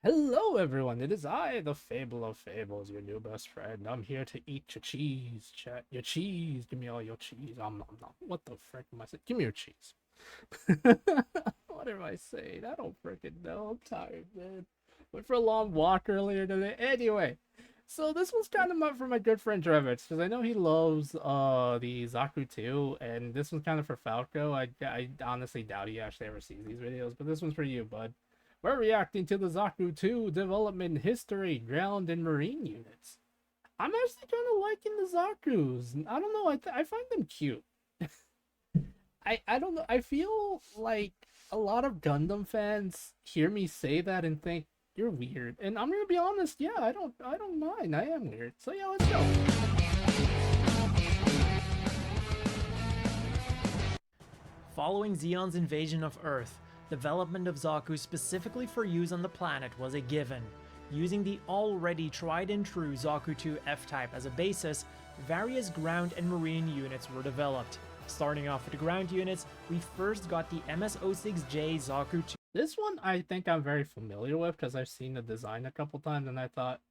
Hello, everyone. It is I, the Fable of Fables, your new best friend. I'm here to eat your cheese, chat. Your cheese. Give me all your cheese. Nom, nom. What the frick am I saying? Give me your cheese. What am I saying? I don't freaking know. I'm tired, man. Went for a long walk earlier today. Anyway, so this was kind of for my good friend Drevitz, because I know he loves the Zaku too, and this one's kind of for Falco. I honestly doubt he actually ever sees these videos, but this one's for you, bud. We're reacting to the Zaku 2 development history, ground and marine units. I'm actually kind of liking the Zakus. I don't know, I find them cute. I don't know, I feel like a lot of Gundam fans hear me say that and think you're weird. And I'm gonna be honest, yeah, I don't mind. I am weird. So yeah, let's go. Following Zeon's invasion of Earth, development of Zaku specifically for use on the planet was a given. Using the already tried and true Zaku 2 F-Type as a basis, various ground and marine units were developed. Starting off with the ground units, we first got the MS-06J Zaku 2 This one I think I'm very familiar with because I've seen the design a couple times and I thought,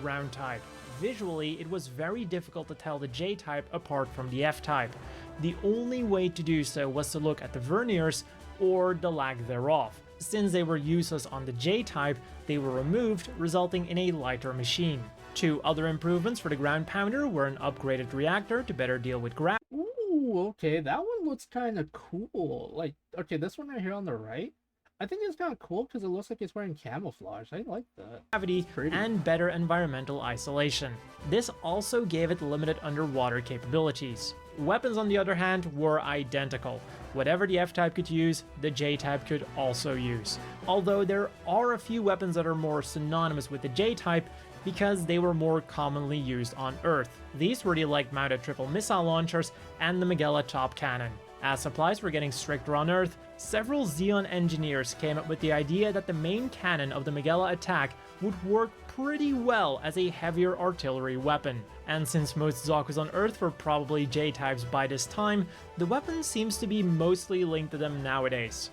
ground type. Visually, it was very difficult to tell the J-type apart from the F-type. The only way to do so was to look at the verniers or the lack thereof. Since they were useless on the J-type, they were removed, resulting in a lighter machine. Two other improvements for the ground pounder were an upgraded reactor to better deal with ground. ooh, okay, that one looks kind of cool. Like, okay, this one right here on the right, I think it's kind of cool because it looks like it's wearing camouflage. I like that. Gravity and better environmental isolation. This also gave it limited underwater capabilities. Weapons, on the other hand, were identical. Whatever the F-type could use, the J-type could also use. Although there are a few weapons that are more synonymous with the J-type because they were more commonly used on Earth. These were the light-mounted triple missile launchers and the Magella top cannon. As supplies were getting stricter on Earth, several Zeon engineers came up with the idea that the main cannon of the Magella attack would work pretty well as a heavier artillery weapon. And since most Zakus on Earth were probably J-types by this time, the weapon seems to be mostly linked to them nowadays.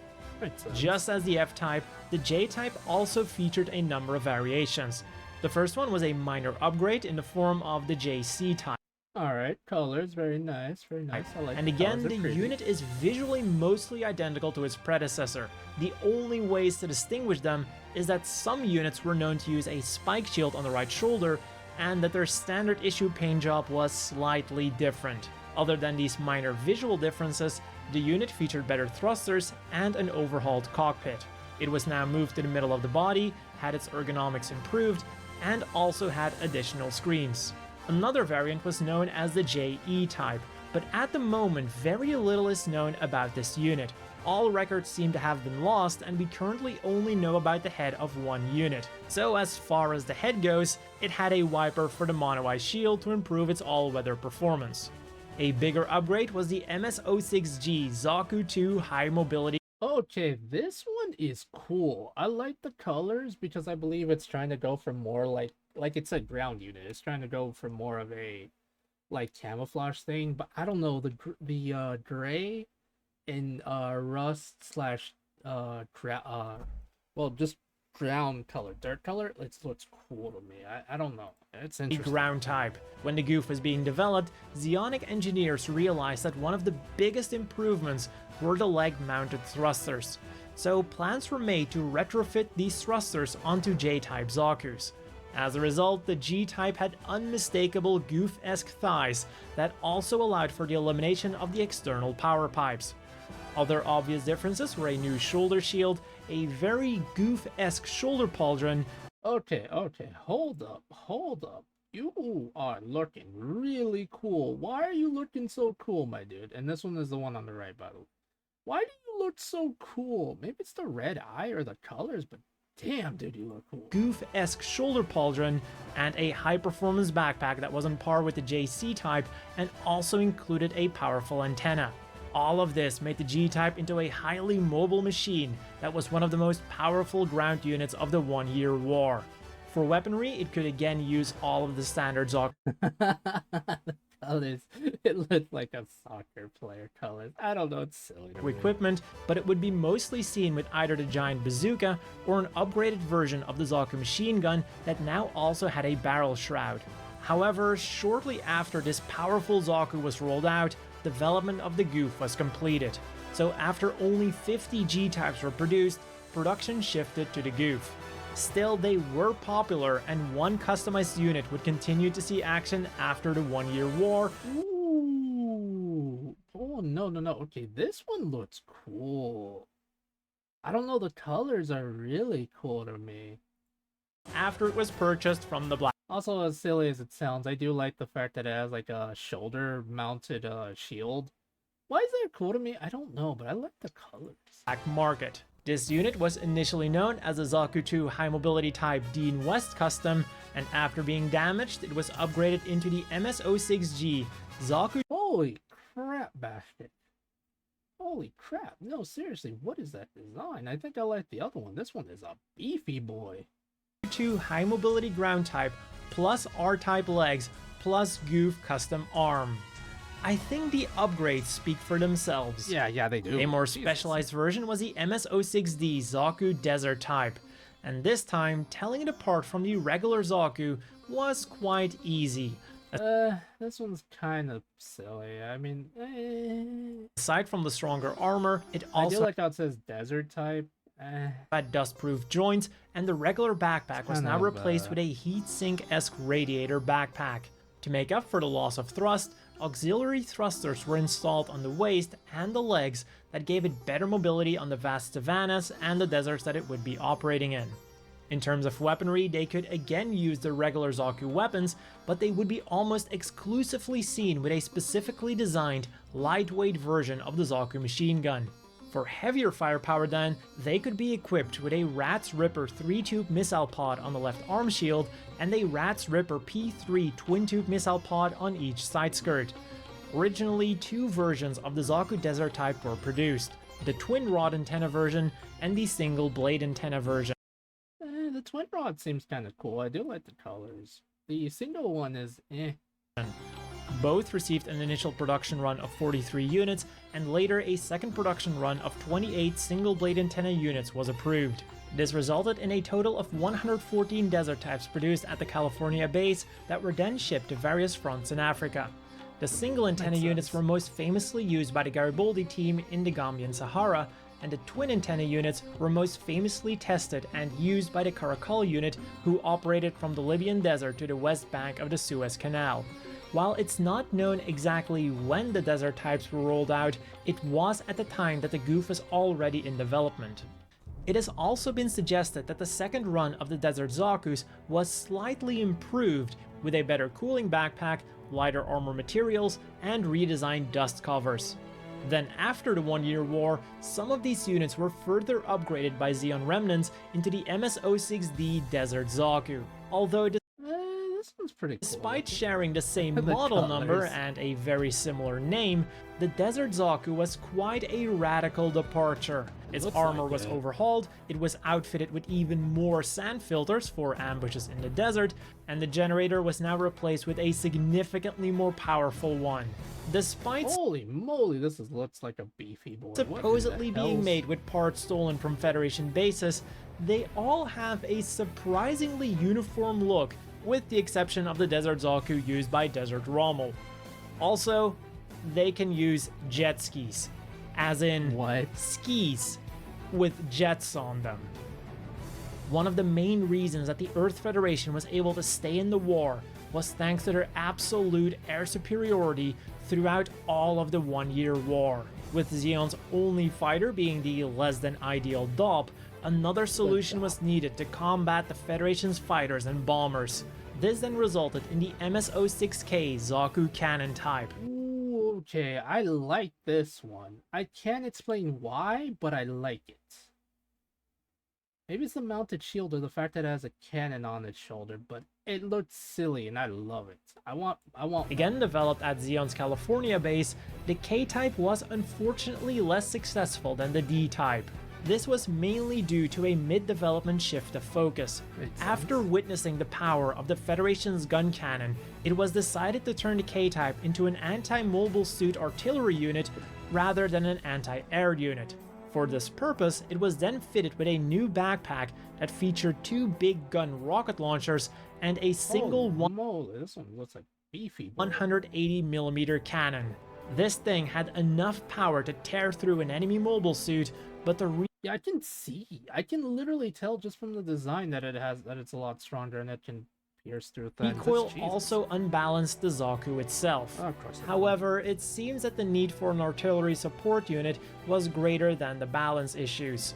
Just as the F-type, the J-type also featured a number of variations. The first one was a minor upgrade in the form of the JC-type. Alright, colors, very nice, very nice. I like And the again, colors, the they're pretty. unit is visually mostly identical to its predecessor. The only ways to distinguish them is that some units were known to use a spike shield on the right shoulder, and that their standard issue paint job was slightly different. Other than these minor visual differences, the unit featured better thrusters and an overhauled cockpit. It was now moved to the middle of the body, had its ergonomics improved, and also had additional screens. Another variant was known as the JE type, but at the moment very little is known about this unit. All records seem to have been lost, and we currently only know about the head of one unit. So as far as the head goes, it had a wiper for the mono-eye shield to improve its all-weather performance. A bigger upgrade was the MS-06G Zaku 2 High Mobility. Okay, this one is cool. I like the colors because I believe it's trying to go for more like it's a ground unit. It's trying to go for more of a like camouflage thing, but I don't know, the gray and rust slash well, just ground color, dirt color, it looks cool to me. I don't know. It's interesting. Ground type. When the Goof was being developed, Zeonic engineers realized that one of the biggest improvements were the leg-mounted thrusters. So plans were made to retrofit these thrusters onto J-type Zakus. As a result, the G-type had unmistakable Goof-esque thighs that also allowed for the elimination of the external power pipes. Other obvious differences were a new shoulder shield, a very Goof-esque shoulder pauldron. Okay, hold up. You are looking really cool. Why are you looking so cool, my dude? And this one is the one on the right, by the way. Why do you look so cool? Maybe it's the red eye or the colors, but damn, dude, you look cool. Goof-esque shoulder pauldron, and a high-performance backpack that was on par with the JC type and also included a powerful antenna. All of this made the G-type into a highly mobile machine that was one of the most powerful ground units of the One-Year War. For weaponry, it could again use all of the standard Zaku The colors. It looked like a soccer player colors. I don't know, it's silly to me. equipment, but it would be mostly seen with either the giant bazooka or an upgraded version of the Zaku machine gun that now also had a barrel shroud. However, shortly after this powerful Zaku was rolled out, development of the Goof was completed. So after only 50 G-types were produced, production shifted to the Goof. Still, they were popular, and one customized unit would continue to see action after the 1-year war. Ooh. Oh, no. Okay, this one looks cool. I don't know, the colors are really cool to me. After it was purchased from the Black. Also, as silly as it sounds, I do like the fact that it has like a shoulder-mounted shield. Why is that cool to me? I don't know, but I like the colors. Market. This unit was initially known as the Zaku 2 High Mobility Type Dean West Custom, and after being damaged, it was upgraded into the MS-06G Zaku. Holy crap, basket. Holy crap. No, seriously, what is that design? I think I like the other one. This one is a beefy boy. 2 High Mobility Ground Type plus R-Type legs plus Goof Custom Arm. I think the upgrades speak for themselves. Yeah, they do. A more specialized version was the MS-06D Zaku Desert Type, and this time, telling it apart from the regular Zaku was quite easy. This one's kind of silly. I mean, Aside from the stronger armor, it also I do like how it says Desert Type. had dust-proof joints, and the regular backpack was now replaced with a heatsink-esque radiator backpack. To make up for the loss of thrust, auxiliary thrusters were installed on the waist and the legs that gave it better mobility on the vast savannas and the deserts that it would be operating in. In terms of weaponry, they could again use the regular Zaku weapons, but they would be almost exclusively seen with a specifically designed, lightweight version of the Zaku machine gun. For heavier firepower then, they could be equipped with a Rat's Ripper 3-tube missile pod on the left arm shield and a Rat's Ripper P3 twin-tube missile pod on each side skirt. Originally, 2 versions of the Zaku Desert Type were produced, the twin rod antenna version and the single blade antenna version. The twin rod seems kind of cool. I do like the colors. The single one is Both received an initial production run of 43 units, and later a second production run of 28 single-blade antenna units was approved. This resulted in a total of 114 desert types produced at the California base that were then shipped to various fronts in Africa. The single antenna units were most famously used by the Garibaldi team in the Gambian Sahara, and the twin antenna units were most famously tested and used by the Caracal unit, who operated from the Libyan desert to the west bank of the Suez Canal. While it's not known exactly when the desert types were rolled out, it was at the time that the Goof was already in development. It has also been suggested that the second run of the Desert Zakus was slightly improved with a better cooling backpack, lighter armor materials, and redesigned dust covers. Then after the 1-year war, some of these units were further upgraded by Xeon remnants into the MS-06D Desert Zaku. Although this one's pretty cool. Despite sharing the same model number and a very similar name, the Desert Zaku was quite a radical departure. Its armor was overhauled, it was outfitted with even more sand filters for ambushes in the desert, and the generator was now replaced with a significantly more powerful one. Despite holy moly, looks like a beefy boy. Supposedly being made with parts stolen from Federation bases, they all have a surprisingly uniform look, with the exception of the Desert Zaku used by Desert Rommel. Also, they can use jet skis, as in skis with jets on them. One of the main reasons that the Earth Federation was able to stay in the war was thanks to their absolute air superiority throughout all of the 1-year war. With Xeon's only fighter being the less than ideal DOP, another solution was needed to combat the Federation's fighters and bombers. This then resulted in the MS-06K Zaku cannon type. Ooh, okay, I like this one. I can't explain why, but I like it. Maybe it's the mounted shield or the fact that it has a cannon on its shoulder, but it looks silly and I love it. I want Again developed at Xeon's California base, the K-type was unfortunately less successful than the D-type. This was mainly due to a mid-development shift of focus. After witnessing the power of the Federation's gun cannon, it was decided to turn the K-Type into an anti-mobile suit artillery unit rather than an anti-air unit. For this purpose, it was then fitted with a new backpack that featured 2 big gun rocket launchers and a single this one looks like beefy. 180mm cannon. This thing had enough power to tear through an enemy mobile suit, but the Yeah, I can literally tell just from the design that it's a lot stronger and it can pierce through things. recoil also unbalanced the Zaku itself. Of course. However, it seems that the need for an artillery support unit was greater than the balance issues.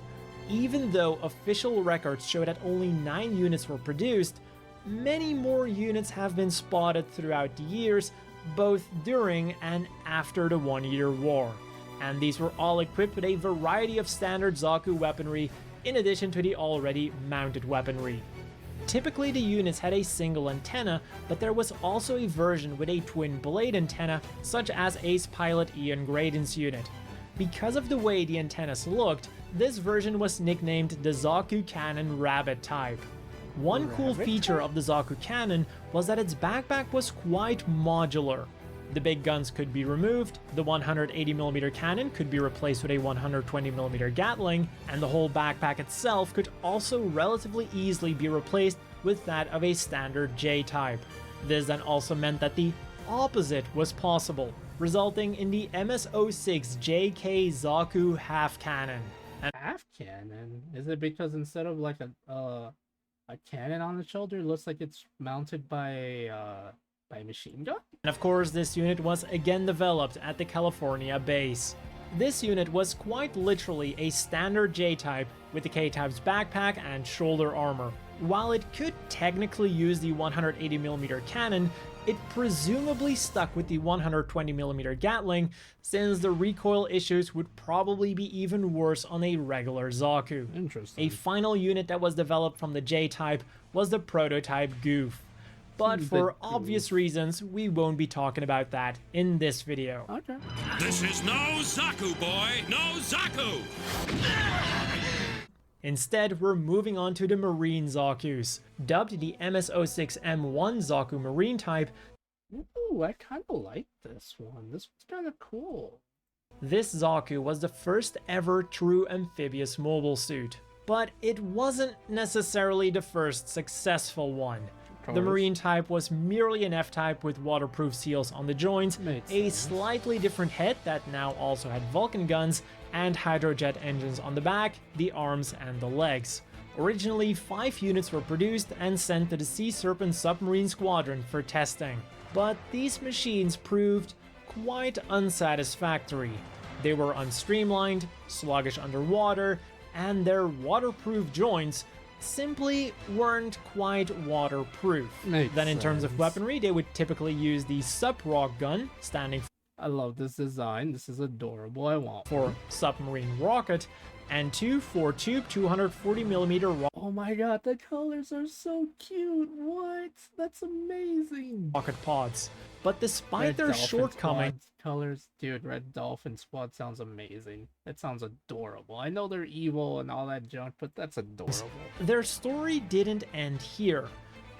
Even though official records show that only 9 units were produced, many more units have been spotted throughout the years, both during and after the 1-year war. And these were all equipped with a variety of standard Zaku weaponry in addition to the already mounted weaponry. Typically the units had a single antenna, but there was also a version with a twin blade antenna, such as Ace Pilot Ian Graydon's unit. Because of the way the antennas looked, this version was nicknamed the Zaku Cannon Rabbit type. One cool feature of the Zaku Cannon was that its backpack was quite modular. The big guns could be removed, the 180mm cannon could be replaced with a 120mm Gatling, and the whole backpack itself could also relatively easily be replaced with that of a standard J-type. This then also meant that the opposite was possible, resulting in the MS-06 JK Zaku half cannon. Half cannon? Is it because instead of like a cannon on the shoulder, it looks like it's mounted by a machine gun? And of course, this unit was again developed at the California base. This unit was quite literally a standard J-type with the K-type's backpack and shoulder armor. While it could technically use the 180mm cannon, it presumably stuck with the 120mm Gatling, since the recoil issues would probably be even worse on a regular Zaku. Interesting. A final unit that was developed from the J-type was the prototype Goof. But for obvious reasons, we won't be talking about that in this video. Okay. This is no Zaku, boy! No Zaku! Instead, we're moving on to the Marine Zakus. Dubbed the MS-06M1 Zaku Marine type, Ooh, I kind of like this one. This one's kind of cool. this Zaku was the first ever true amphibious mobile suit. But it wasn't necessarily the first successful one. The Marine type was merely an F-type with waterproof seals on the joints, a slightly different head that now also had Vulcan guns, and hydrojet engines on the back, the arms, and the legs. Originally, 5 units were produced and sent to the Sea Serpent submarine squadron for testing. But these machines proved quite unsatisfactory. They were unstreamlined, sluggish underwater, and their waterproof joints simply weren't quite waterproof. Then in terms of weaponry, they would typically use the Sup-Rock gun, standing I love this design. This is adorable. I want for submarine rocket, and 2 4-tube 240mm Oh my god, the colors are so cute. What? That's amazing. rocket pods. But despite Red their Dolphin shortcomings, Squad colors, dude, Red Dolphin Squad sounds amazing. It sounds adorable. I know they're evil and all that junk, but that's adorable. their story didn't end here.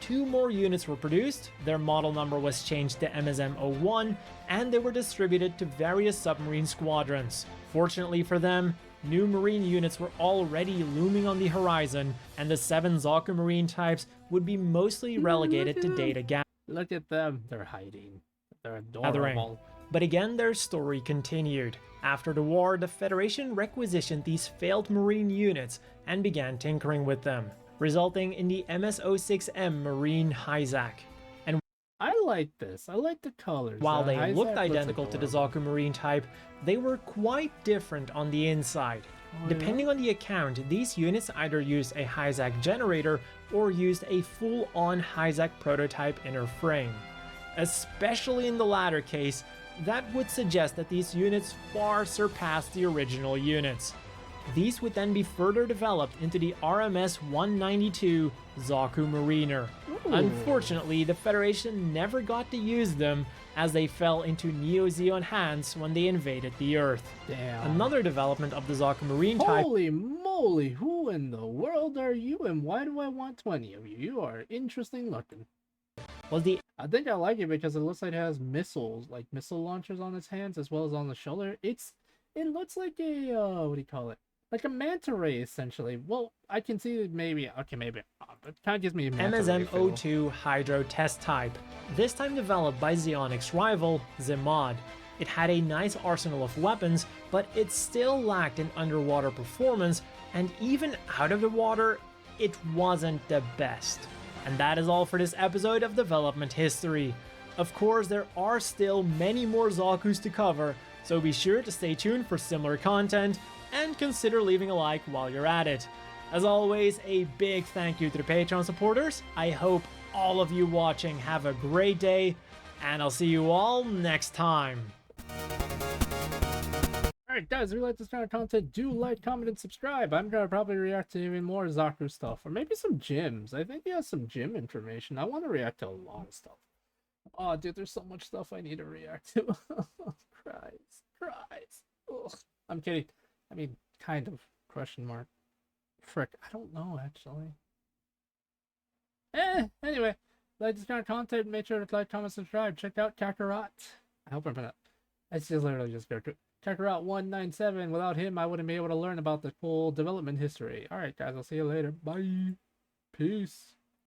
2 more units were produced, their model number was changed to MSM-01, and they were distributed to various submarine squadrons. Fortunately for them, new Marine units were already looming on the horizon, and the 7 Zaku Marine types would be mostly relegated to data gathering. Look at them. They're hiding. They're adorable. But again, their story continued. After the war, the Federation requisitioned these failed Marine units and began tinkering with them, resulting in the MS-06M Marine Hyzak. And I like this. I like the colors. while they Hyzak looked looks identical to the adorable. Zaku Marine type, they were quite different on the inside. Depending on the account, these units either used a Hyzak generator or used a full-on Hyzak prototype inner frame. Especially in the latter case, that would suggest that these units far surpassed the original units. These would then be further developed into the RMS-192 Zaku Mariner. Ooh. Unfortunately, the Federation never got to use them as they fell into Neo-Zeon hands when they invaded the Earth. Damn. Another development of the Zaku Marine type. Holy moly, who in the world are you and why do I want 20 of you? You are interesting looking. Was the I think I like it because it looks like it has missiles, like missile launchers on its hands as well as on the shoulder. It looks like a, what do you call it? Like a manta ray, essentially. Well, I can see maybe, okay, maybe, it kind of gives me a manta ray feel. MSM-02 Hydro Test Type, this time developed by Zeonic's rival, Zimod. It had a nice arsenal of weapons, but it still lacked in underwater performance, and even out of the water, it wasn't the best. And that is all for this episode of Development History. Of course, there are still many more Zakus to cover, so be sure to stay tuned for similar content, and consider leaving a like while you're at it. As always, a big thank you to the Patreon supporters. I hope all of you watching have a great day, and I'll see you all next time. Alright guys, if you like this kind of content, do like, comment, and subscribe. I'm gonna probably react to even more Zaku stuff, or maybe some gyms. I think he has some gym information. I want to react to a lot of stuff. Oh dude, there's so much stuff I need to react to. Cries. Ugh. I'm kidding. I mean, kind of. Question mark. Frick, I don't know actually. Anyway, like this kind of content, make sure to like, comment, subscribe. Check out Kakarot. I hope I'm gonna. It's just literally just Kakarot 197. Without him, I wouldn't be able to learn about the full development history. Alright guys, I'll see you later. Bye. Peace.